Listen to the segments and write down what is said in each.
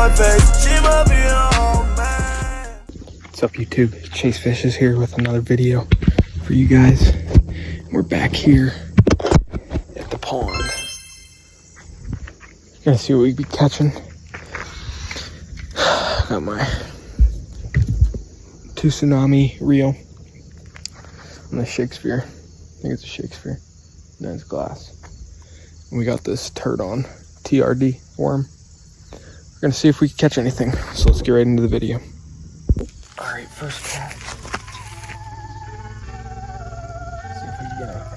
my face. She might be on man. What's up, YouTube? Chase Fish is here with another video for you guys. We're back here at the pond. Gonna see what we be catching. Got my 2 Tsunami reel on the Shakespeare. I think it's a Shakespeare. No, it's glass. And we got this turd on TRD worm. We're gonna see if we can catch anything. So let's get right into the video. All right, first catch. See if we can get anything.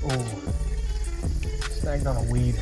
Oh, snagged on a weed.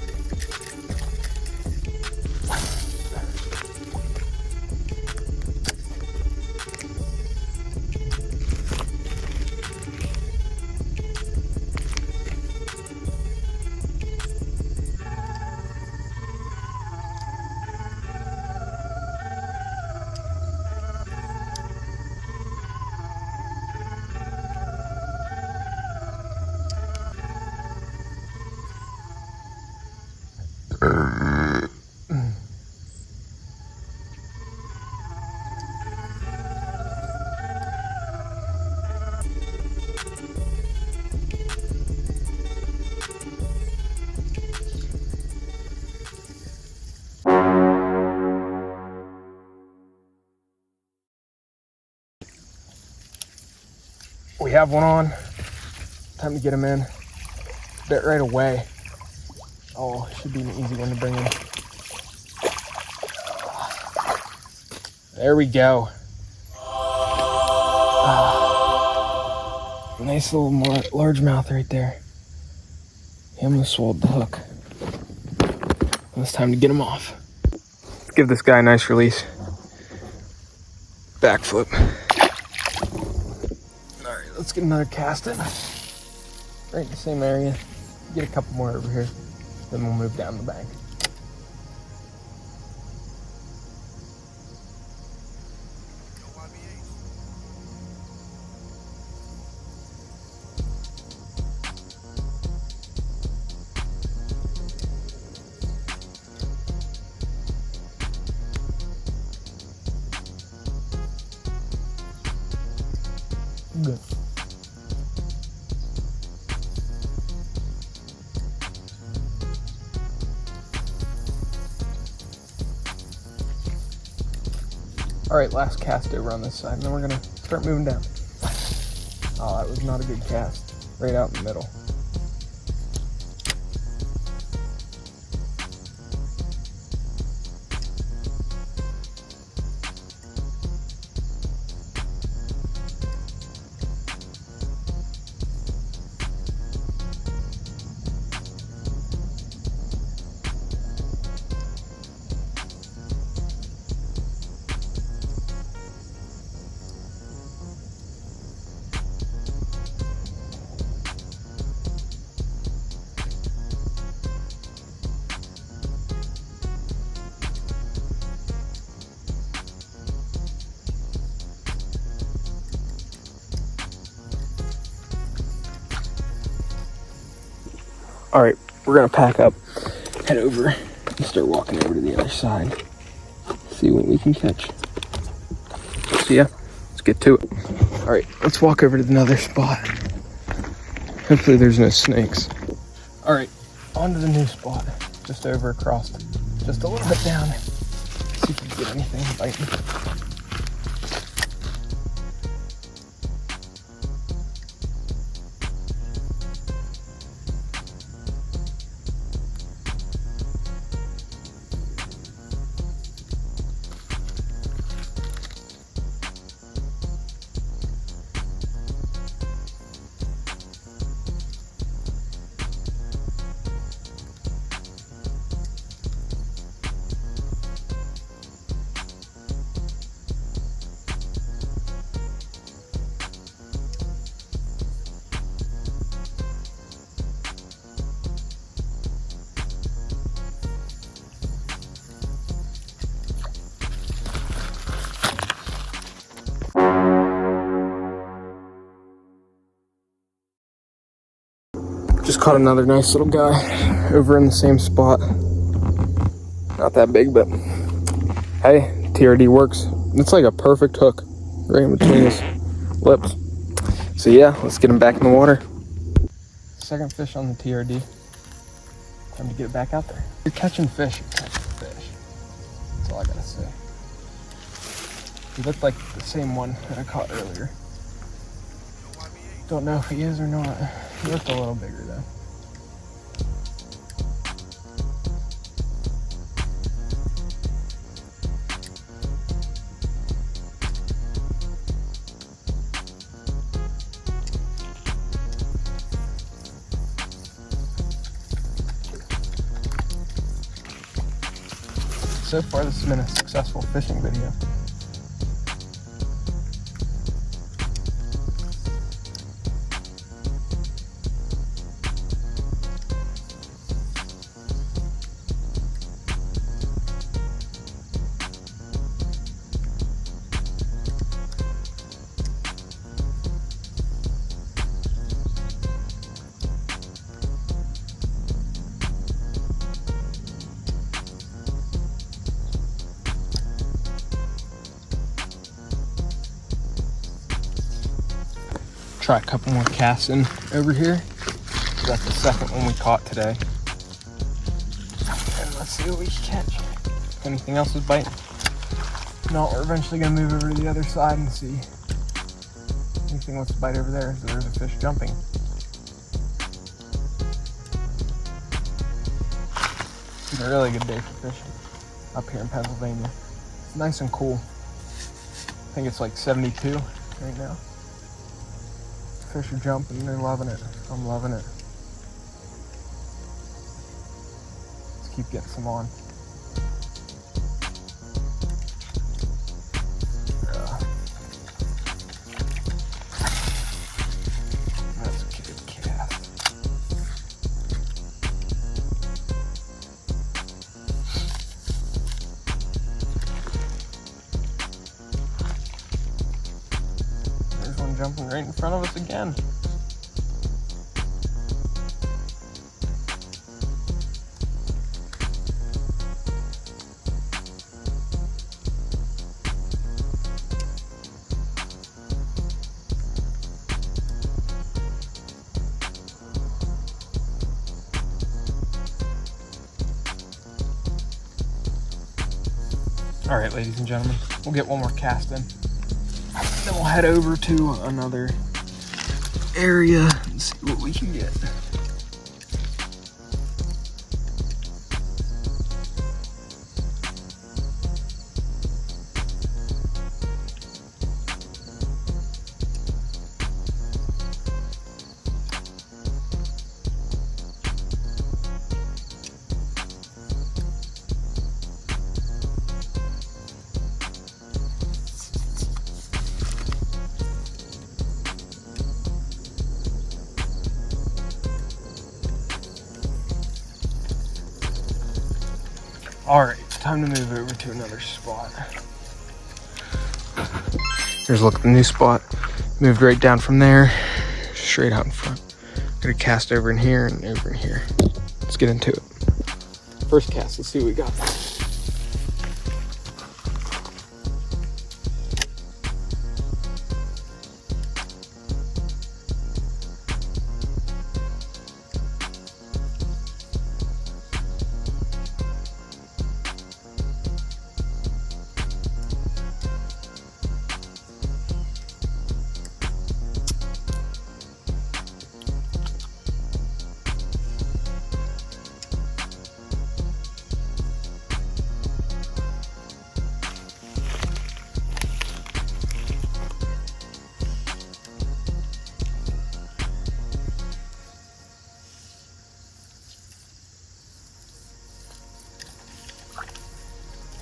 We have one on. Time to get him in. Bit right away. Oh, should be an easy one to bring in. There we go. Nice little largemouth right there. He almost swallowed the hook. It's time to get him off. Let's give this guy a nice release. Backflip. All right, let's get another cast in. Right in the same area. Get a couple more over here. Then we'll move down the bank. Good. All right, last cast over on this side, and then we're gonna start moving down. Oh, that was not a good cast. Right out in the middle. All right, we're gonna pack up, head over, and start walking over to the other side. See what we can catch. So yeah, let's get to it. All right, let's walk over to another spot. Hopefully there's no snakes. All right, on to the new spot. Just over across, just a little bit down. See if we can get anything biting. Just caught another nice little guy over in the same spot. Not that big, but hey, TRD works. It's like a perfect hook right in between his lips. So yeah, let's get him back in the water. Second fish on the TRD. Time to get it back out there. You're catching fish, you're catching fish. That's all I gotta say. He looked like the same one that I caught earlier. Don't know if he is or not. He looked a little bigger though. So far, this has been a successful fishing video. Try a couple more casts in over here. That's the second one we caught today. And let's see what we can catch. If anything else is biting. No, we're eventually gonna move over to the other side and see anything wants to bite over there. So there's a fish jumping. It's been a really good day for fishing up here in Pennsylvania. It's nice and cool. I think it's like 72 right now. Fish are jumping, they're loving it. I'm loving it. Let's keep getting some on. That's a good cast. There's one jumping right in front of us again. All right, ladies and gentlemen, we'll get one more cast in. Then we'll head over to another area and see what we can get. All right, it's time to move over to another spot. Here's a look at the new spot. Moved right down from there, straight out in front. Gonna cast over in here and over in here. Let's get into it. First cast, let's see what we got.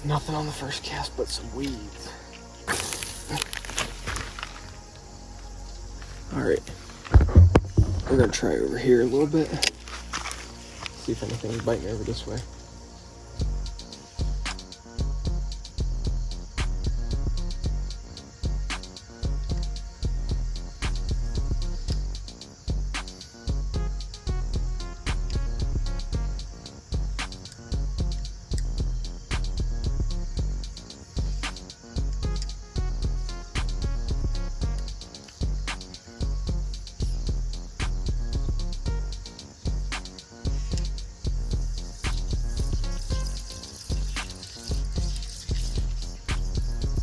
Nothing on the first cast but some weeds. All right, we're gonna try over here a little bit. See if anything's biting over this way.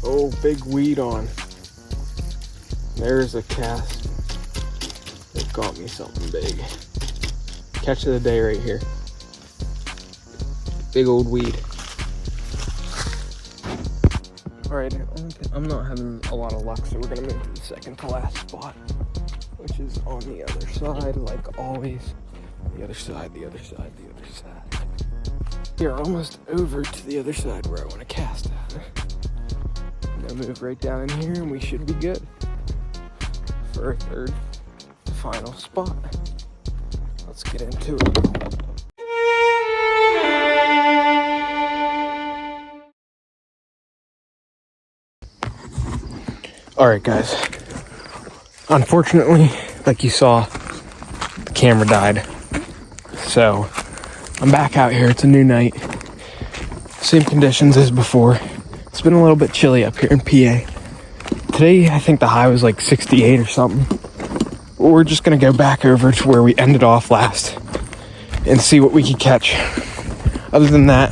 Oh, big weed on. There's a cast. It got me something big. Catch of the day right here. Big old weed. Alright, I'm not having a lot of luck, so we're gonna move to the second to last spot, which is on the other side, like always. The other side, the other side, the other side. We're almost over to the other side where I want to cast at. I'm gonna move right down in here and we should be good for our third and final spot. Let's get into it. Alright guys, unfortunately, like you saw, the camera died. So, I'm back out here, it's a new night. Same conditions as before. It's been a little bit chilly up here in PA. Today, I think the high was like 68 or something. We're just gonna go back over to where we ended off last and see what we could catch. Other than that,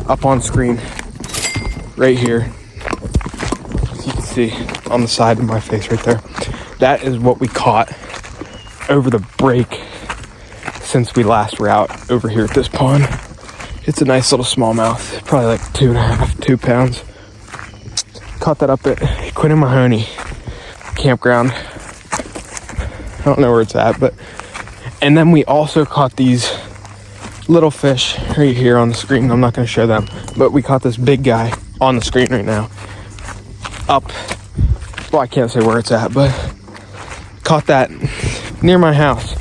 up on screen, right here, as you can see on the side of my face right there, that is what we caught over the break since we last were out over here at this pond. It's a nice little smallmouth, probably like 2 pounds. Caught that up at Quinn Mahoney campground. I don't know where it's at, but and then we also caught these little fish right here on the screen. I'm not going to show them, but we caught this big guy on the screen right now. Up, well, I can't say where it's at, but caught that near my house.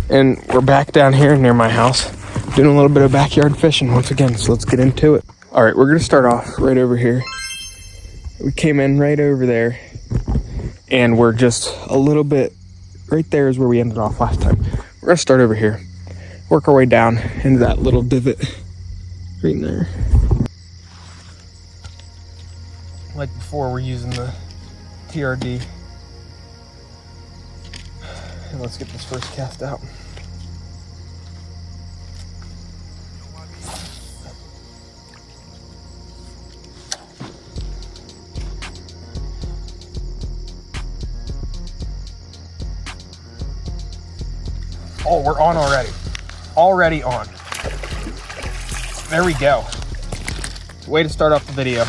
And we're back down here near my house doing a little bit of backyard fishing once again, so let's get into it. All right, we're going to start off right over here. We came in right over there, and we're just a little bit, right there is where we ended off last time. We're going to start over here, work our way down into that little divot right in there. Like before, we're using the TRD. And let's get this first cast out. Oh, we're on already. Already on. There we go. Way to start off the video.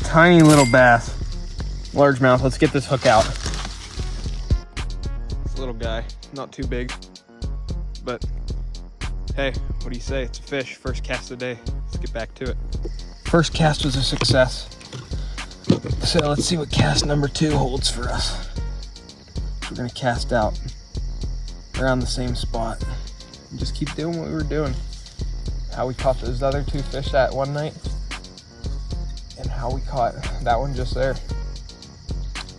Tiny little bass. Largemouth. Let's get this hook out. This little guy. Not too big. But, hey, what do you say? It's a fish. First cast of the day. Let's get back to it. First cast was a success. So let's see what cast number 2 holds for us. We're going to cast out around the same spot and just keep doing what we were doing. How we caught those other 2 fish that one night and how we caught that one just there.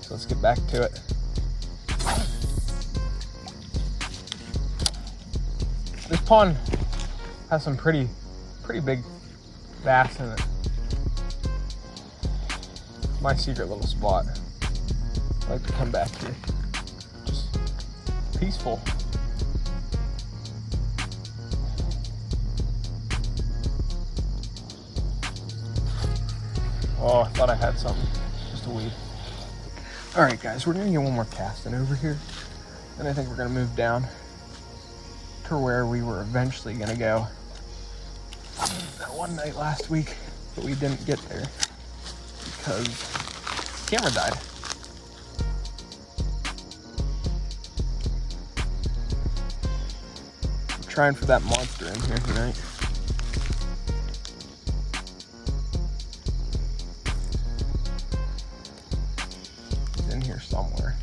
So let's get back to it. This pond has some pretty big bass in it. My secret little spot. I like to come back here. Just peaceful. Oh, I thought I had something. Just a weed. Alright guys, we're gonna get one more casting over here. And I think we're gonna move down to where we were eventually gonna go that one night last week, but we didn't get there because the camera died. We're trying for that monster in here tonight. He's in here somewhere.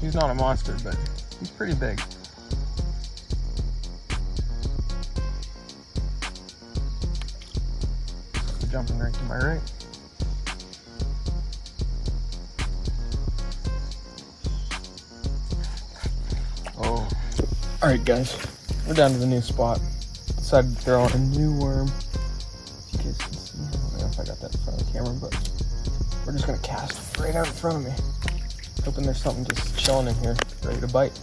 He's not a monster, but he's pretty big. Jumping right to my right. Oh. Alright guys, we're down to the new spot. Decided to throw on a new worm. If you guys can see, I don't know if I got that in front of the camera, but we're just gonna cast right out in front of me. Hoping there's something just chilling in here, ready to bite.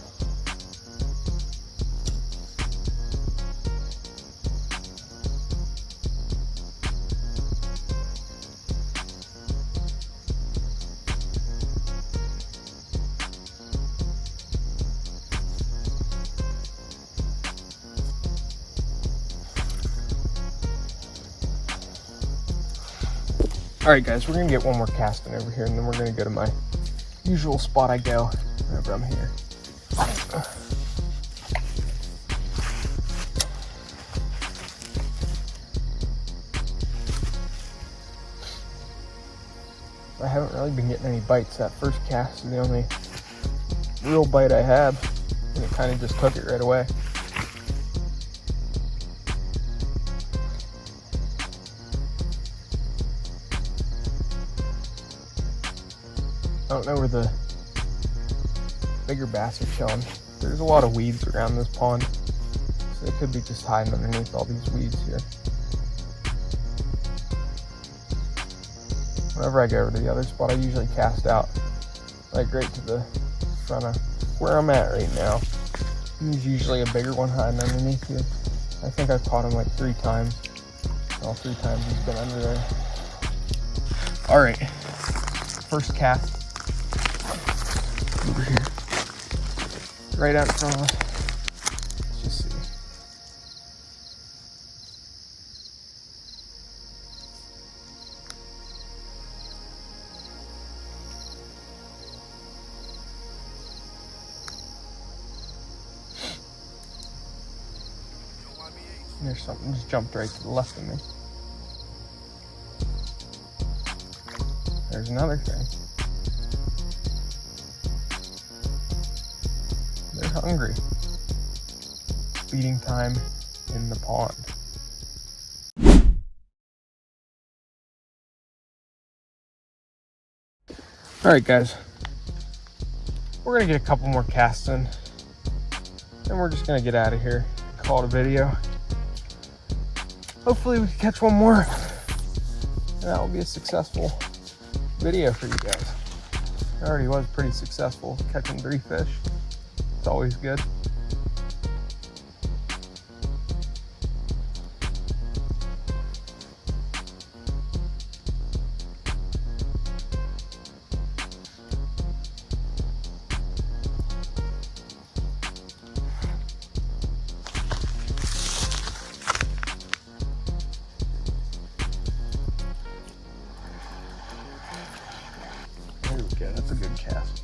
Alright guys, we're gonna get one more cast in over here, and then we're gonna go to my usual spot I go whenever I'm here. I haven't really been getting any bites. That first cast is the only real bite I have, and it kind of just took it right away. I don't know where the bigger bass are chilling. There's a lot of weeds around this pond, so they could be just hiding underneath all these weeds here. Whenever I go over to the other spot, I usually cast out like right to the front of where I'm at right now. There's usually a bigger one hiding underneath here. I think I've caught him like 3 times. All 3 times he's been under there. All right, first cast over here, right out in front of us. Let's just see. And there's something just jumped right to the left of me. There's another thing. They're hungry. Feeding time in the pond. Alright guys, we're gonna get a couple more casts in, and we're just gonna get out of here, call it a video. Hopefully we can catch one more, and that will be a successful video for you guys. It already was pretty successful catching 3 fish. It's always good. There we go, that's a good cast.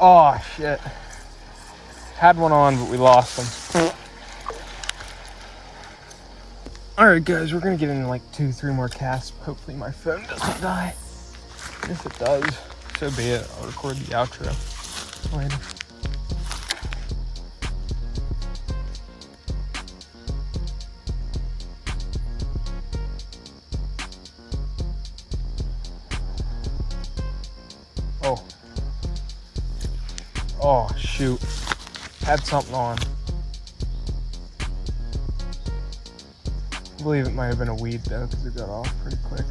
Oh shit. Had one on, but we lost him. Alright guys, we're gonna get in like 2-3 more casts. Hopefully my phone doesn't die. And if it does, so be it. I'll record the outro later. Oh shoot, had something on. I believe it might have been a weed though, because it got off pretty quick.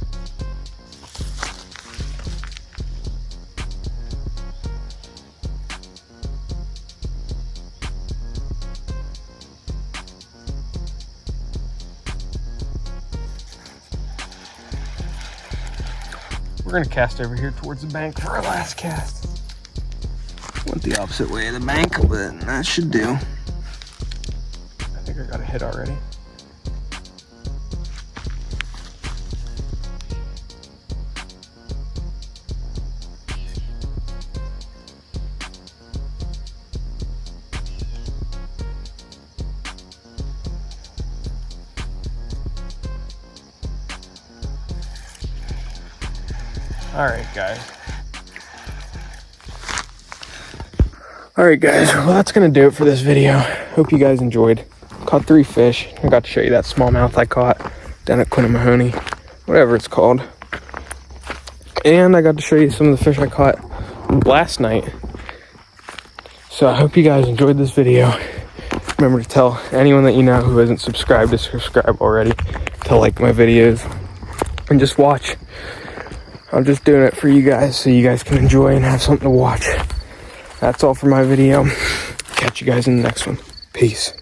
We're gonna cast over here towards the bank for our last cast. Went the opposite way of the bank, but that should do. I think I got a hit already. Alright guys, well that's gonna do it for this video. Hope you guys enjoyed. Caught 3 fish. I got to show you that smallmouth I caught down at Quinnamahoney, whatever it's called. And I got to show you some of the fish I caught last night. So I hope you guys enjoyed this video. Remember to tell anyone that you know who hasn't subscribed to subscribe already, to like my videos, and just watch. I'm just doing it for you guys so you guys can enjoy and have something to watch. That's all for my video. Catch you guys in the next one. Peace.